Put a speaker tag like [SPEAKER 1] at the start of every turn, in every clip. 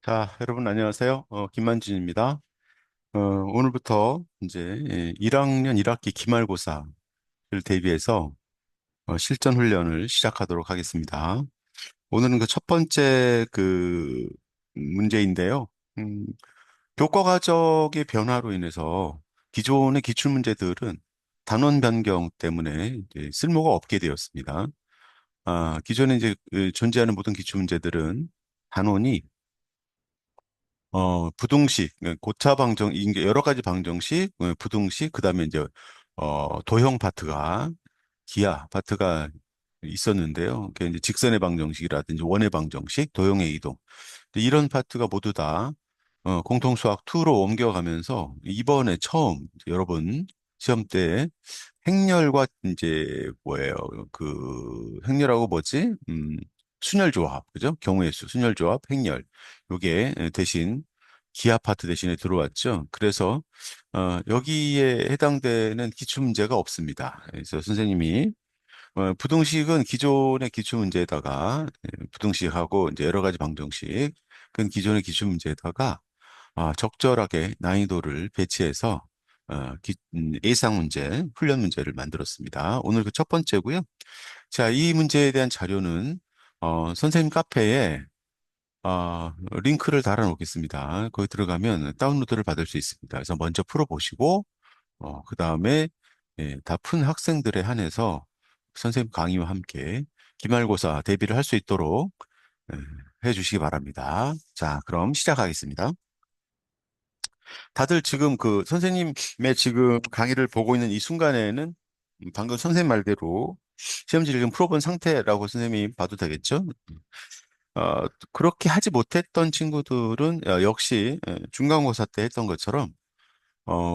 [SPEAKER 1] 자, 여러분 안녕하세요. 김만진입니다. 오늘부터 이제 1학년 1학기 기말고사를 대비해서 실전 훈련을 시작하도록 하겠습니다. 오늘은 그 첫 번째 그 문제인데요. 음, 교과 과정의 변화로 인해서 기존의 기출 문제들은 단원 변경 때문에 이제 쓸모가 없게 되었습니다. 기존에 이제 존재하는 모든 기출 문제들은 단원이 부등식, 고차 방정, 이게 여러 가지 방정식, 부등식, 그 다음에 이제, 도형 파트가, 기하 파트가 있었는데요. 그게 이제 직선의 방정식이라든지 원의 방정식, 도형의 이동. 근데 이런 파트가 모두 다, 공통수학 2로 옮겨가면서 이번에 처음 여러분 시험 때 행렬과 이제 뭐예요? 그 행렬하고 뭐지? 순열조합, 그죠? 경우의 수, 순열조합, 행렬. 요게 대신 기하 파트 대신에 들어왔죠. 그래서 여기에 해당되는 기출 문제가 없습니다. 그래서 선생님이 부등식은 기존의 기출 문제에다가 부등식하고 이제 여러 가지 방정식, 그 기존의 기출 문제에다가 적절하게 난이도를 배치해서 예상 문제, 훈련 문제를 만들었습니다. 오늘 그 첫 번째고요. 자, 이 문제에 대한 자료는 선생님 카페에 링크를 달아 놓겠습니다. 거기 들어가면 다운로드를 받을 수 있습니다. 그래서 먼저 풀어보시고 그 다음에 다 푼 학생들에 한해서 선생님 강의와 함께 기말고사 대비를 할 수 있도록 예, 해주시기 바랍니다. 자, 그럼 시작하겠습니다. 다들 지금 그 선생님의 지금 강의를 보고 있는 이 순간에는 방금 선생님 말대로 시험지를 좀 풀어본 상태라고 선생님이 봐도 되겠죠? 그렇게 하지 못했던 친구들은 역시 중간고사 때 했던 것처럼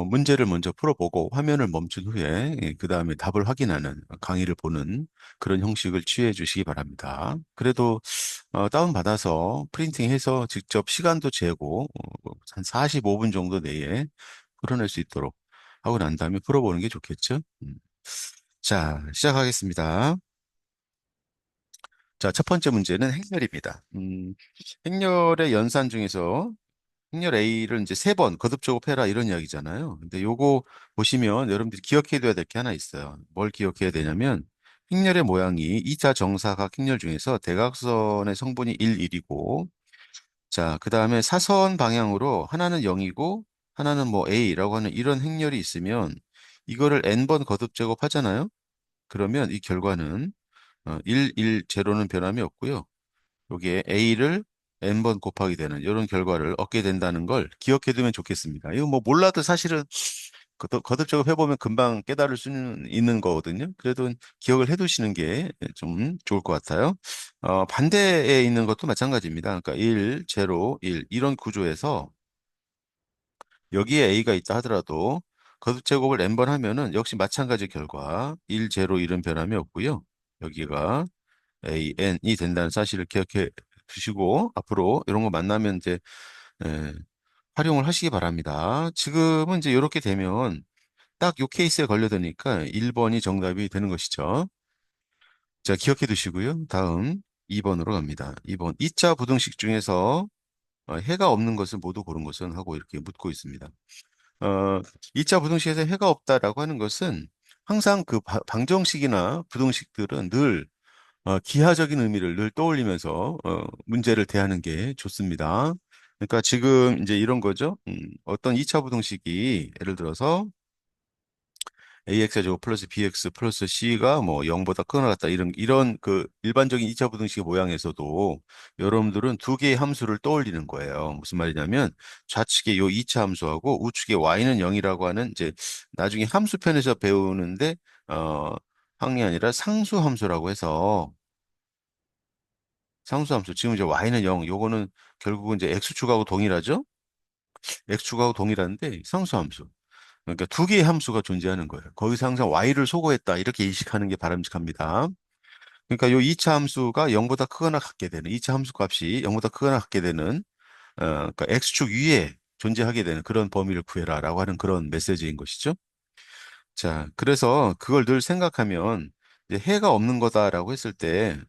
[SPEAKER 1] 문제를 먼저 풀어보고 화면을 멈춘 후에 그 다음에 답을 확인하는 강의를 보는 그런 형식을 취해 주시기 바랍니다. 그래도 다운받아서 프린팅해서 직접 시간도 재고 한 45분 정도 내에 풀어낼 수 있도록 하고 난 다음에 풀어보는 게 좋겠죠? 자, 시작하겠습니다. 자, 첫 번째 문제는 행렬입니다. 행렬의 연산 중에서 행렬 A를 이제 세 번 거듭적으로 패라 이런 이야기잖아요. 근데 요거 보시면 여러분들이 기억해 둬야 될 게 하나 있어요. 뭘 기억해야 되냐면 행렬의 모양이 2차 정사각 행렬 중에서 대각선의 성분이 1, 1이고 자, 그다음에 사선 방향으로 하나는 0이고 하나는 뭐 A라고 하는 이런 행렬이 있으면 이거를 n번 거듭 제곱하잖아요. 그러면 이 결과는 1, 1, 제로는 변함이 없고요. 여기에 A를 n번 곱하게 되는 이런 결과를 얻게 된다는 걸 기억해 두면 좋겠습니다. 이거 뭐 몰라도 사실은 거듭적으로 해보면 금방 깨달을 수는 있는 거거든요. 그래도 기억을 해 두시는 게 좀 좋을 것 같아요. 반대에 있는 것도 마찬가지입니다. 그러니까 1, 제로, 1 이런 구조에서 여기에 A가 있다 하더라도 거듭제곱을 n번 하면은 역시 마찬가지 결과 1, 제로, 1은 변함이 없고요. 여기가 AN이 된다는 사실을 기억해 두시고 앞으로 이런 거 만나면 이제 에, 활용을 하시기 바랍니다. 지금은 이제 이렇게 되면 딱 요 케이스에 걸려드니까 1번이 정답이 되는 것이죠. 자, 기억해 두시고요. 다음 2번으로 갑니다. 2번 2차 부등식 중에서 해가 없는 것을 모두 고른 것은 하고 이렇게 묻고 있습니다. 어, 2차 부등식에서 해가 없다라고 하는 것은 항상 그 방정식이나 부등식들은 늘 기하적인 의미를 늘 떠올리면서 문제를 대하는 게 좋습니다. 그러니까 지금 이제 이런 거죠. 어떤 2차 부등식이 예를 들어서 AX제곱 플러스 BX 플러스 C가 뭐 0보다 크거나 같다 이런 그 일반적인 2차 부등식의 모양에서도 여러분들은 두 개의 함수를 떠올리는 거예요. 무슨 말이냐면 좌측의 요 2차 함수하고 우측의 Y는 0이라고 하는 이제 나중에 함수편에서 배우는데 어 항이 아니라 상수 함수라고 해서 상수함수. 지금 이제 y는 0. 요거는 결국은 이제 x축하고 동일하죠? x축하고 동일한데 상수함수. 그러니까 두 개의 함수가 존재하는 거예요. 거기서 항상 y를 소거했다. 이렇게 인식하는 게 바람직합니다. 그러니까 요 2차 함수가 0보다 크거나 같게 되는 2차 함수 값이 0보다 크거나 같게 되는 그러니까 x축 위에 존재하게 되는 그런 범위를 구해라라고 하는 그런 메시지인 것이죠. 자, 그래서 그걸 늘 생각하면 이제 해가 없는 거다라고 했을 때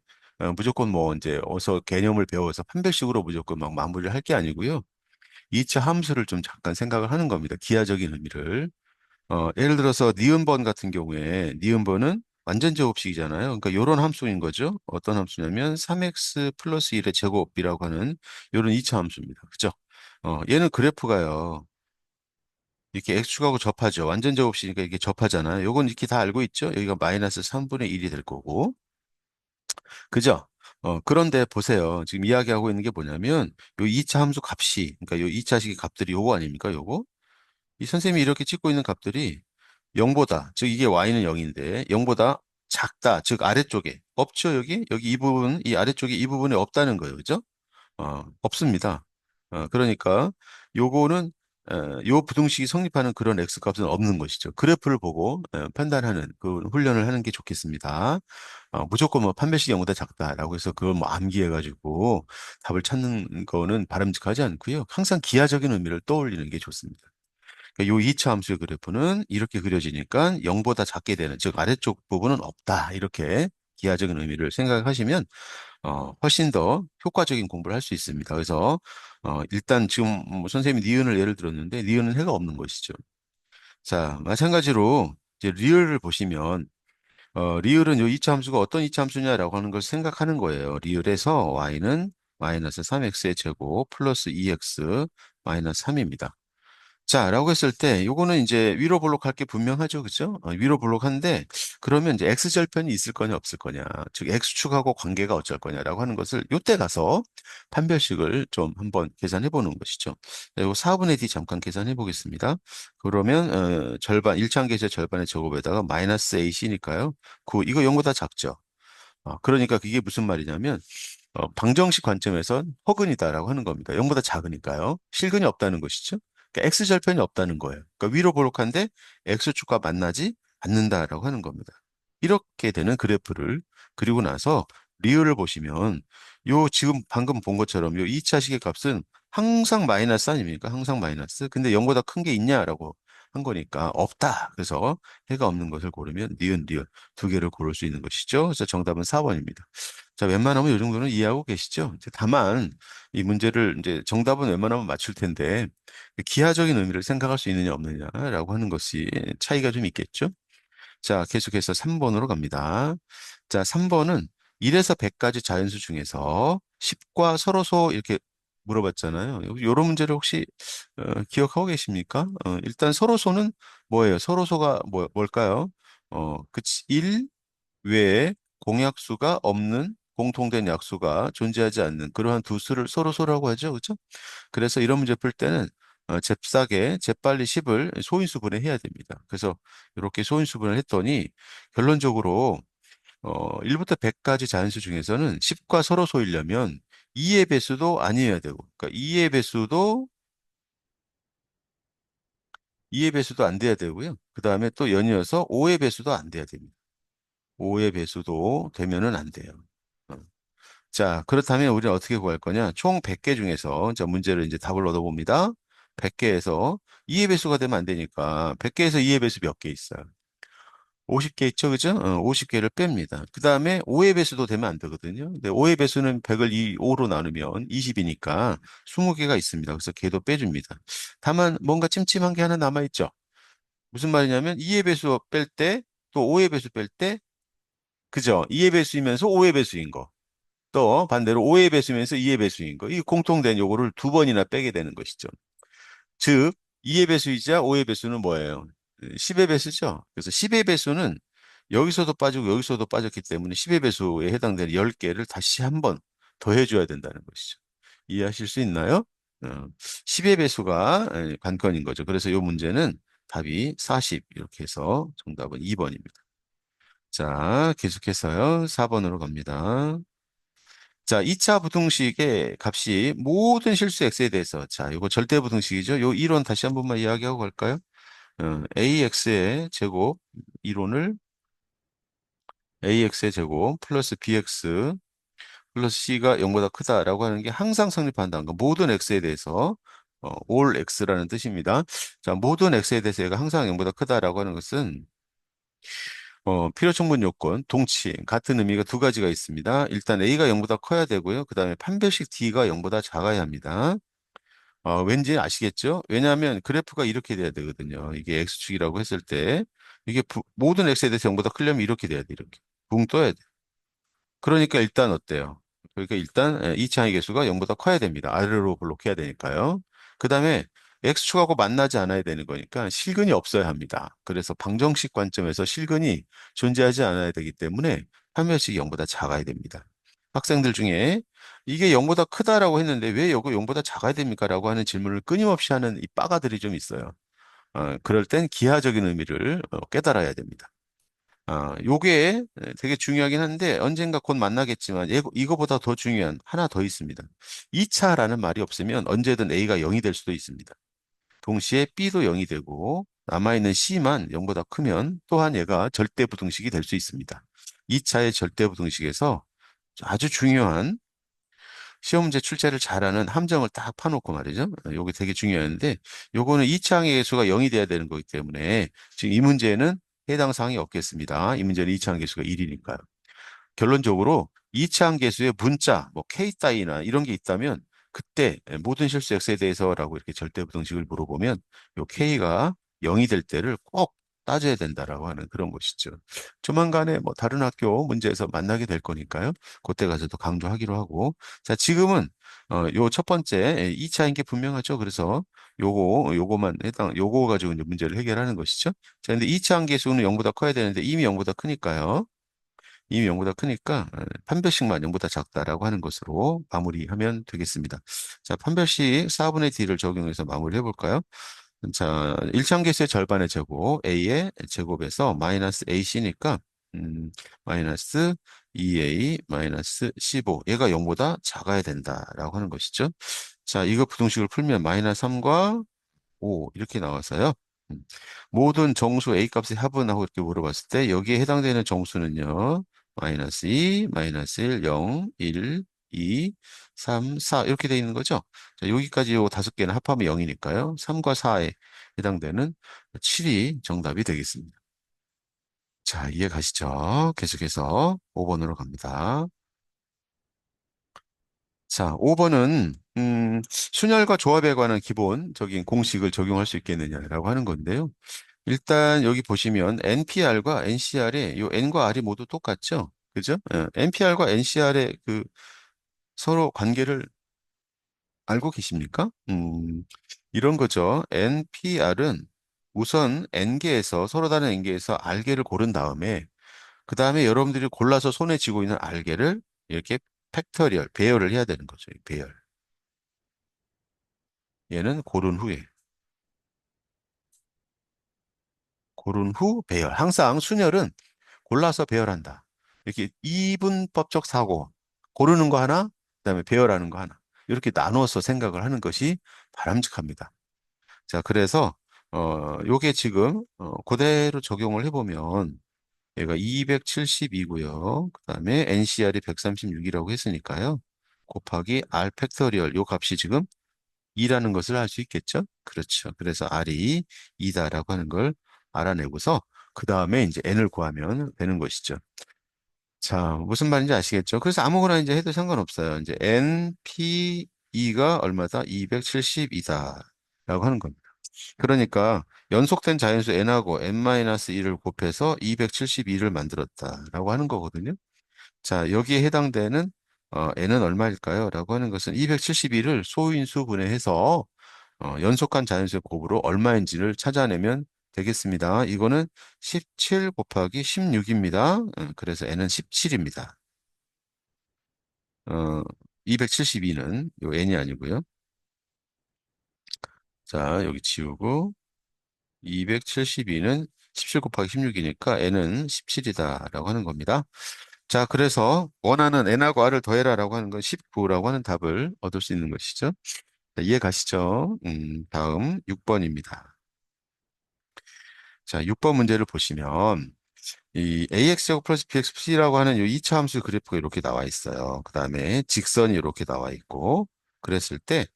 [SPEAKER 1] 무조건 뭐 이제 어서 개념을 배워서 판별식으로 무조건 막 마무리를 할 게 아니고요. 2차 함수를 좀 잠깐 생각을 하는 겁니다. 기하적인 의미를. 예를 들어서 니은번 같은 경우에 니은번은 완전 제곱식이잖아요. 그러니까 요런 함수인 거죠. 어떤 함수냐면 3x 플러스 1의 제곱이라고 하는 요런 2차 함수입니다. 그죠? 얘는 그래프가요. 이렇게 x축하고 접하죠. 완전 제곱식이니까 이게 접하잖아요. 요건 이렇게 다 알고 있죠? 여기가 마이너스 3분의 1이 될 거고. 그죠? 그런데 보세요. 지금 이야기하고 있는 게 뭐냐면 요 2차 함수 값이 그러니까 요 2차식의 값들이 요거 아닙니까? 요거? 이 선생님이 이렇게 찍고 있는 값들이 0보다, 즉 이게 y는 0인데 0보다 작다, 즉 아래쪽에 없죠, 여기 이 부분, 이 아래쪽에 이 부분에 없다는 거예요. 그죠? 없습니다. 그러니까 요거는 요 부등식이 성립하는 그런 x 값은 없는 것이죠. 그래프를 보고 판단하는 그 훈련을 하는 게 좋겠습니다. 무조건 뭐 판별식이 0보다 작다라고 해서 그걸 뭐 암기해가지고 답을 찾는 거는 바람직하지 않고요. 항상 기하적인 의미를 떠올리는 게 좋습니다. 요 2차 함수의 그래프는 이렇게 그려지니까 0보다 작게 되는, 즉 아래쪽 부분은 없다. 이렇게 기하적인 의미를 생각하시면 훨씬 더 효과적인 공부를 할 수 있습니다. 그래서 일단 지금 뭐 선생님이 니은을 예를 들었는데 니은은 해가 없는 것이죠. 자, 마찬가지로 이제 리을을 보시면 리을은 요 2차 함수가 어떤 2차 함수냐라고 하는 걸 생각하는 거예요. 리을에서 y는 마이너스 3x의 제곱 플러스 2x 마이너스 3입니다. 자, 라고 했을 때, 요거는 이제 위로 볼록할 게 분명하죠. 그죠? 위로 볼록한데, 그러면 이제 x절편이 있을 거냐, 없을 거냐. 즉, x축하고 관계가 어쩔 거냐라고 하는 것을 요때 가서 판별식을 좀 한번 계산해 보는 것이죠. 자, 요 4분의 d 잠깐 계산해 보겠습니다. 그러면, 절반, 1차항계수의 절반의 제곱에다가 마이너스 ac니까요. 이거 0보다 작죠. 그러니까 그게 무슨 말이냐면, 방정식 관점에선 허근이다라고 하는 겁니다. 0보다 작으니까요. 실근이 없다는 것이죠. 그러니까 x절편이 없다는 거예요. 그러니까 위로 볼록한데 x축과 만나지 않는다라고 하는 겁니다. 이렇게 되는 그래프를 그리고 나서 리을을 보시면 요 지금 방금 본 것처럼 요 2차 시계 값은 항상 마이너스 아닙니까? 항상 마이너스. 근데 0보다 큰 게 있냐라고 한 거니까 없다. 그래서 해가 없는 것을 고르면 니은, 리을 두 개를 고를 수 있는 것이죠. 그래서 정답은 4번입니다. 자, 웬만하면 이 정도는 이해하고 계시죠? 이제 다만 이 문제를 이제 정답은 웬만하면 맞출 텐데 기하적인 의미를 생각할 수 있느냐 없느냐라고 하는 것이 차이가 좀 있겠죠? 자, 계속해서 3번으로 갑니다. 자, 3번은 1에서 100까지 자연수 중에서 10과 서로소 이렇게 물어봤잖아요. 이런 문제를 혹시 기억하고 계십니까? 일단 서로소는 뭐예요? 서로소가 뭘까요? 그치. 1 외에 공약수가 없는 공통된 약수가 존재하지 않는 그러한 두 수를 서로소라고 하죠. 그렇죠? 그래서 이런 문제 풀 때는 잽싸게 재빨리 10을 소인수분해 해야 됩니다. 그래서 이렇게 소인수분을 했더니 결론적으로 1부터 100까지 자연수 중에서는 10과 서로 소이려면 2의 배수도 아니어야 되고 그러니까 2의 배수도 안 돼야 되고요. 그 다음에 또 연이어서 5의 배수도 안 돼야 됩니다. 5의 배수도 되면은 안 돼요. 어. 자, 그렇다면 우리는 어떻게 구할 거냐? 총 100개 중에서 자, 문제를 이제 답을 얻어봅니다. 100개에서 2의 배수가 되면 안 되니까 100개에서 2의 배수 몇 개 있어요? 50개 있죠, 그죠? 50개를 뺍니다. 그 다음에 5의 배수도 되면 안 되거든요. 근데 5의 배수는 100을 5로 나누면 20이니까 20개가 있습니다. 그래서 걔도 빼줍니다. 다만 뭔가 찜찜한 게 하나 남아있죠. 무슨 말이냐면 2의 배수 뺄 때, 또 5의 배수 뺄 때, 그죠? 2의 배수이면서 5의 배수인 거. 또 반대로 5의 배수면서 2의 배수인 거. 이 공통된 요거를 두 번이나 빼게 되는 것이죠. 즉 2의 배수이자 5의 배수는 뭐예요? 10의 배수죠. 그래서 10의 배수는 여기서도 빠지고 여기서도 빠졌기 때문에 10의 배수에 해당되는 10개를 다시 한번 더해줘야 된다는 것이죠. 이해하실 수 있나요? 어, 10의 배수가 관건인 거죠. 그래서 이 문제는 답이 40 이렇게 해서 정답은 2번입니다. 자, 계속해서요. 4번으로 갑니다. 자, 2차 부등식의 값이 모든 실수 x에 대해서 자, 이거 절대 부등식이죠. 요 이론 다시 한 번만 이야기하고 갈까요? ax의 제곱 이론을 ax의 제곱 플러스 bx 플러스 c가 0보다 크다라고 하는 게 항상 성립한다는 거. 모든 x에 대해서 all x라는 뜻입니다. 자, 모든 x에 대해서 얘가 항상 0보다 크다라고 하는 것은 필요 충분 요건, 동치, 같은 의미가 두 가지가 있습니다. 일단 A가 0보다 커야 되고요. 그 다음에 판별식 D가 0보다 작아야 합니다. 왠지 아시겠죠? 왜냐하면 그래프가 이렇게 돼야 되거든요. 이게 X축이라고 했을 때, 이게 모든 X에 대해서 0보다 크려면 이렇게 돼야 돼, 이렇게. 붕 떠야 돼. 그러니까 일단 어때요? 그러니까 일단 이차의 개수가 0보다 커야 됩니다. 아래로 볼록해야 되니까요. 그 다음에 X축하고 만나지 않아야 되는 거니까 실근이 없어야 합니다. 그래서 방정식 관점에서 실근이 존재하지 않아야 되기 때문에 판별식이 0보다 작아야 됩니다. 학생들 중에 이게 0보다 크다라고 했는데 왜 이거 0보다 작아야 됩니까? 라고 하는 질문을 끊임없이 하는 이 빠가들이 좀 있어요. 그럴 땐 기하적인 의미를 깨달아야 됩니다. 요게 되게 중요하긴 한데 언젠가 곧 만나겠지만 이거보다 더 중요한 하나 더 있습니다. 2차라는 말이 없으면 언제든 A가 0이 될 수도 있습니다. 동시에 B도 0이 되고 남아있는 C만 0보다 크면 또한 얘가 절대부등식이 될 수 있습니다. 2차의 절대부등식에서 아주 중요한 시험 문제 출제를 잘하는 함정을 딱 파놓고 말이죠. 요게 되게 중요한데 요거는 2차항의 개수가 0이 돼야 되는 거기 때문에 지금 이 문제는 해당 사항이 없겠습니다. 이 문제는 2차항 개수가 1이니까요. 결론적으로 2차항 계수의 문자, 뭐 K 따위나 이런 게 있다면 그때 모든 실수 X에 대해서라고 이렇게 절대부등식을 물어보면 요 K가 0이 될 때를 꼭 따져야 된다라고 하는 그런 것이죠. 조만간에 뭐 다른 학교 문제에서 만나게 될 거니까요. 그때 가서 또 강조하기로 하고. 자, 지금은 요 첫 번째 2차인 게 분명하죠. 그래서 요거만 요거 가지고 이제 문제를 해결하는 것이죠. 자, 근데 2차항 계수는 0보다 커야 되는데 이미 0보다 크니까요. 이미 0보다 크니까 판별식만 0보다 작다라고 하는 것으로 마무리하면 되겠습니다. 자, 판별식 4분의 D를 적용해서 마무리해 볼까요? 자, 1차계수의 절반의 제곱, A의 제곱에서 마이너스 AC니까, 마이너스 2A 마이너스 15. 얘가 0보다 작아야 된다라고 하는 것이죠. 자, 이거 부등식을 풀면 마이너스 3과 5 이렇게 나와서요. 음, 모든 정수 A 값의 합은 하고 이렇게 물어봤을 때 여기에 해당되는 정수는요. 마이너스 2, 마이너스 1, 0, 1, 2, 3, 4 이렇게 돼 있는 거죠. 자, 여기까지 요 다섯 개는 합하면 0이니까요. 3과 4에 해당되는 7이 정답이 되겠습니다. 자, 이해 가시죠? 계속해서 5번으로 갑니다. 자, 5번은 순열과 조합에 관한 기본적인 공식을 적용할 수 있겠느냐라고 하는 건데요. 일단 여기 보시면 NPR과 NCR의 요 N과 R이 모두 똑같죠? 그죠? NPR과 NCR의 그 서로 관계를 알고 계십니까? 이런 거죠. NPR은 우선 N개에서 서로 다른 N개에서 R개를 고른 다음에 그 다음에 여러분들이 골라서 손에 쥐고 있는 R개를 이렇게 팩터리얼, 배열을 해야 되는 거죠. 배열. 얘는 고른 후 배열. 항상 순열은 골라서 배열한다. 이렇게 이분법적 사고, 고르는 거 하나, 그다음에 배열하는 거 하나. 이렇게 나누어서 생각을 하는 것이 바람직합니다. 자, 그래서 요게 지금 그대로 적용을 해보면 얘가 272고요. 그다음에 NCR이 136이라고 했으니까요. 곱하기 R 팩토리얼 요 값이 지금 2라는 것을 알 수 있겠죠? 그렇죠. 그래서 R이 2다라고 하는 걸 알아내고서 그 다음에 이제 N을 구하면 되는 것이죠. 자, 무슨 말인지 아시겠죠? 그래서 아무거나 이제 해도 상관없어요. 이제 NPE가 얼마다? 272다. 라고 하는 겁니다. 그러니까 연속된 자연수 N하고 N-1을 곱해서 272를 만들었다라고 하는 거거든요. 자, 여기에 해당되는 N은 얼마일까요? 라고 하는 것은 272를 소인수 분해해서 연속한 자연수의 곱으로 얼마인지를 찾아내면 되겠습니다. 이거는 17 곱하기 16입니다. 그래서 n은 17입니다. 어, 272는 요 n이 아니고요. 자, 여기 지우고 272는 17 곱하기 16이니까 n은 17이다라고 하는 겁니다. 자, 그래서 원하는 n하고 r을 더해라라고 하는 건 19라고 하는 답을 얻을 수 있는 것이죠. 자, 이해 가시죠? 다음 6번입니다. 자, 6번 문제를 보시면 이 AX제곱 플러스 BXC라고 하는 이 2차 함수 그래프가 이렇게 나와 있어요. 그 다음에 직선이 이렇게 나와 있고 그랬을 때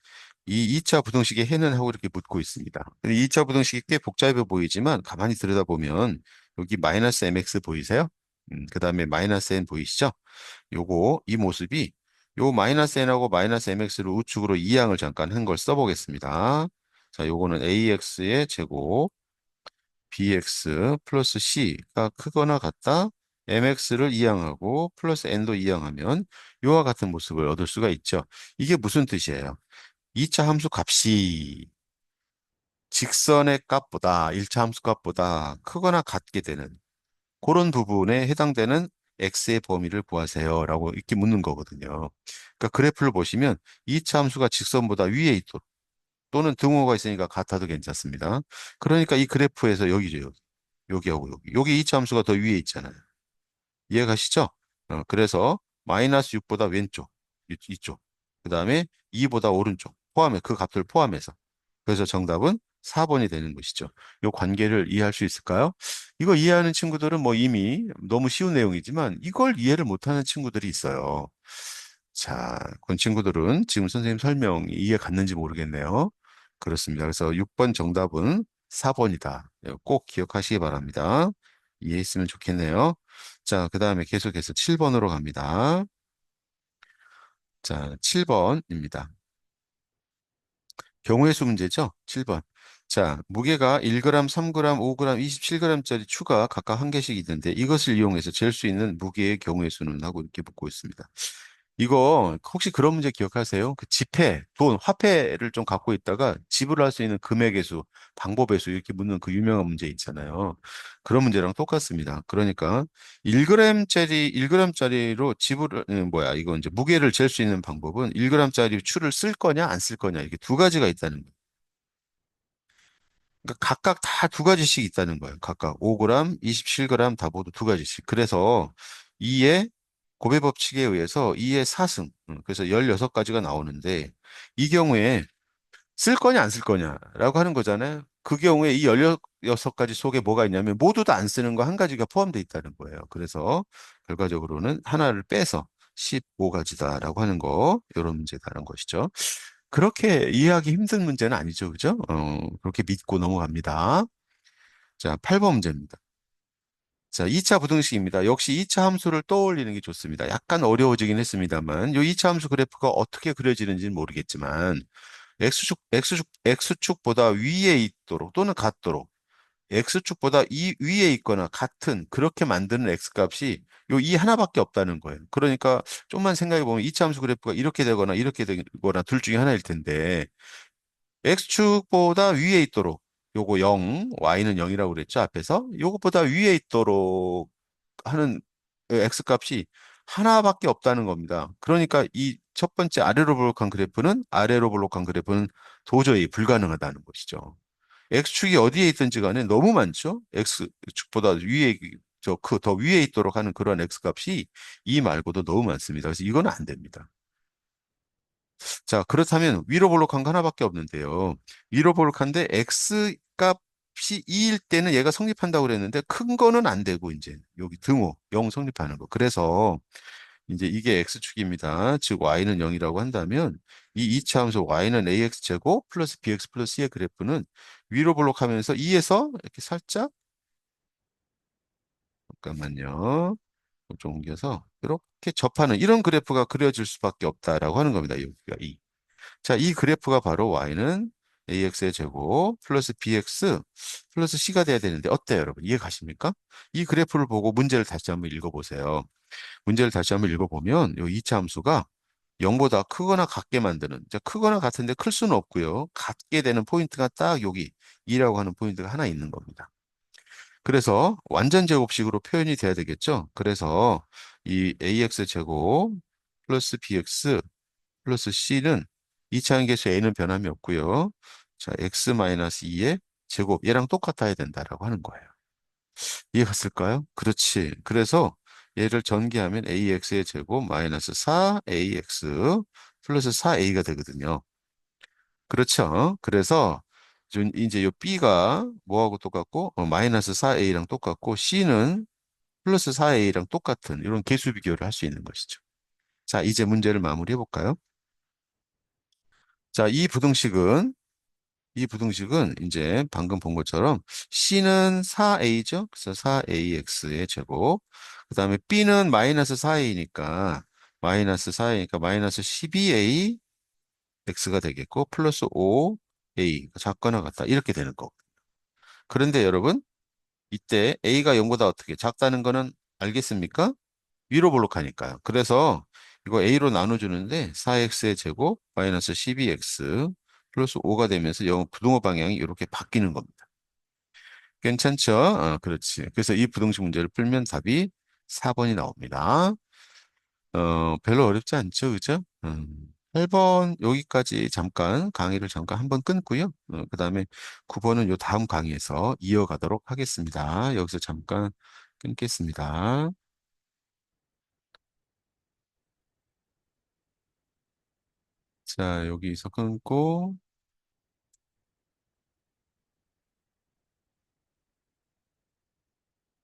[SPEAKER 1] 이 2차 부등식의 해는 하고 이렇게 묻고 있습니다. 근데 2차 부등식이 꽤 복잡해 보이지만 가만히 들여다보면 여기 마이너스 mx 보이세요? 그 다음에 마이너스 n 보이시죠? 요거, 이 모습이 요 마이너스 n하고 마이너스 mx를 우측으로 이항을 잠깐 한 걸 써보겠습니다. 자, 요거는 ax의 제곱, bx 플러스 c가 크거나 같다. mx를 이항하고 플러스 n도 이항하면 요와 같은 모습을 얻을 수가 있죠. 이게 무슨 뜻이에요? 2차 함수 값이 직선의 값보다 1차 함수 값보다 크거나 같게 되는 그런 부분에 해당되는 x의 범위를 구하세요라고 이렇게 묻는 거거든요. 그러니까 그래프를 보시면 2차 함수가 직선보다 위에 있도록 또는 등호가 있으니까 같아도 괜찮습니다. 그러니까 이 그래프에서 여기죠. 여기하고 여기. 여기 2차 함수가 더 위에 있잖아요. 이해가시죠? 그래서 마이너스 6보다 왼쪽, 이쪽. 그 다음에 2보다 오른쪽. 포함해, 그 값을 포함해서. 그래서 정답은 4번이 되는 것이죠. 이 관계를 이해할 수 있을까요? 이거 이해하는 친구들은 뭐 이미 너무 쉬운 내용이지만 이걸 이해를 못하는 친구들이 있어요. 자, 그런 친구들은 지금 선생님 설명이 이해 갔는지 모르겠네요. 그렇습니다. 그래서 6번 정답은 4번이다. 꼭 기억하시기 바랍니다. 이해했으면 좋겠네요. 자, 그 다음에 계속해서 7번으로 갑니다. 자, 7번입니다. 경우의 수 문제죠? 7번. 자, 무게가 1g, 3g, 5g, 27g짜리 추가 각각 한 개씩 있는데 이것을 이용해서 잴 수 있는 무게의 경우의 수는 하고 이렇게 묻고 있습니다. 이거 혹시 그런 문제 기억하세요? 그 지폐, 돈, 화폐를 좀 갖고 있다가 지불할 수 있는 금액의 수, 방법의 수 이렇게 묻는 그 유명한 문제 있잖아요. 그런 문제랑 똑같습니다. 그러니까 1g짜리로 지불을 이거 이제 무게를 잴 수 있는 방법은 1g짜리 추를 쓸 거냐 안 쓸 거냐 이게 두 가지가 있다는 거예요. 그러니까 각각 다 두 가지씩 있다는 거예요. 각각 5g, 27g 다 모두 두 가지씩. 그래서 2의 고배 법칙에 의해서 2의 4승, 그래서 16가지가 나오는데 이 경우에 쓸 거냐 안 쓸 거냐라고 하는 거잖아요. 그 경우에 이 16가지 속에 뭐가 있냐면 모두 다 안 쓰는 거 한 가지가 포함되어 있다는 거예요. 그래서 결과적으로는 하나를 빼서 15가지다라고 하는 거, 이런 문제다라는 것이죠. 그렇게 이해하기 힘든 문제는 아니죠. 그죠? 그렇게 믿고 넘어갑니다. 자, 8번 문제입니다. 자, 2차 부등식입니다. 역시 2차 함수를 떠올리는 게 좋습니다. 약간 어려워지긴 했습니다만, 이 2차 함수 그래프가 어떻게 그려지는지는 모르겠지만, X축보다 위에 있도록 또는 같도록, X축보다 이 위에 있거나 같은, 그렇게 만드는 X값이 요 이 하나밖에 없다는 거예요. 그러니까 좀만 생각해 보면 2차 함수 그래프가 이렇게 되거나 이렇게 되거나 둘 중에 하나일 텐데, X축보다 위에 있도록 요거 0, Y는 0이라고 그랬죠, 앞에서. 요것보다 위에 있도록 하는 X값이 하나밖에 없다는 겁니다. 그러니까 이 첫 번째 아래로 볼록한 그래프는 도저히 불가능하다는 것이죠. X축이 어디에 있든지 간에 너무 많죠? X축보다 위에, 더 위에 있도록 하는 그런 X값이 이 말고도 너무 많습니다. 그래서 이건 안 됩니다. 자, 그렇다면 위로 볼록한 거 하나밖에 없는데요. 위로 볼록한데 x 값이 2일 때는 얘가 성립한다고 그랬는데 큰 거는 안 되고 이제 여기 등호 0 성립하는 거. 그래서 이제 이게 x축입니다. 즉 y는 0이라고 한다면 이 이차 함수 y는 ax 제곱 플러스 bx 플러스 c의 그래프는 위로 볼록하면서 2에서 이렇게 살짝 잠깐만요. 좀 옮겨서 이렇게 접하는 이런 그래프가 그려질 수밖에 없다라고 하는 겁니다. 여기가 2. 자, 이 그래프가 바로 y는 ax의 제곱 플러스 bx 플러스 c가 돼야 되는데 어때요, 여러분? 이해 가십니까? 이 그래프를 보고 문제를 다시 한번 읽어보세요. 문제를 다시 한번 읽어보면 이 2차 함수가 0보다 크거나 같게 만드는, 자, 크거나 같은데 클 수는 없고요. 같게 되는 포인트가 딱 여기 2라고 하는 포인트가 하나 있는 겁니다. 그래서 완전 제곱식으로 표현이 돼야 되겠죠? 그래서 이 ax 제곱 플러스 bx 플러스 c는 2차항계수 a는 변함이 없고요. 자, x-2의 제곱 얘랑 똑같아야 된다라고 하는 거예요. 이해갔을까요? 그렇지. 그래서 얘를 전개하면 ax의 제곱 마이너스 4ax 플러스 4a가 되거든요. 그렇죠. 그래서 이제 요 b가 뭐하고 똑같고 마이너스 4a랑 똑같고 c는 플러스 4a랑 똑같은 이런 계수 비교를 할 수 있는 것이죠. 자, 이제 문제를 마무리해 볼까요? 자, 이 부등식은 이 부등식은 이제 방금 본 것처럼 C는 4A죠. 그래서 4AX의 제곱. 그 다음에 B는 마이너스 4A니까 마이너스 12A X가 되겠고 플러스 5A 작거나 같다 이렇게 되는 거고. 그런데 여러분 이때 A가 0보다 어떻게 작다는 거는 알겠습니까? 위로 볼록하니까요. 그래서 이거 A로 나눠주는데 4X의 제곱 마이너스 12X 플러스 5가 되면서 영 부등호 방향이 이렇게 바뀌는 겁니다. 괜찮죠? 그렇지. 그래서 이 부등식 문제를 풀면 답이 4번이 나옵니다. 별로 어렵지 않죠, 그죠? 8번 여기까지 잠깐 강의를 잠깐 한번 끊고요. 그다음에 9번은 요 다음 강의에서 이어가도록 하겠습니다. 여기서 잠깐 끊겠습니다. 자, 여기서 끊고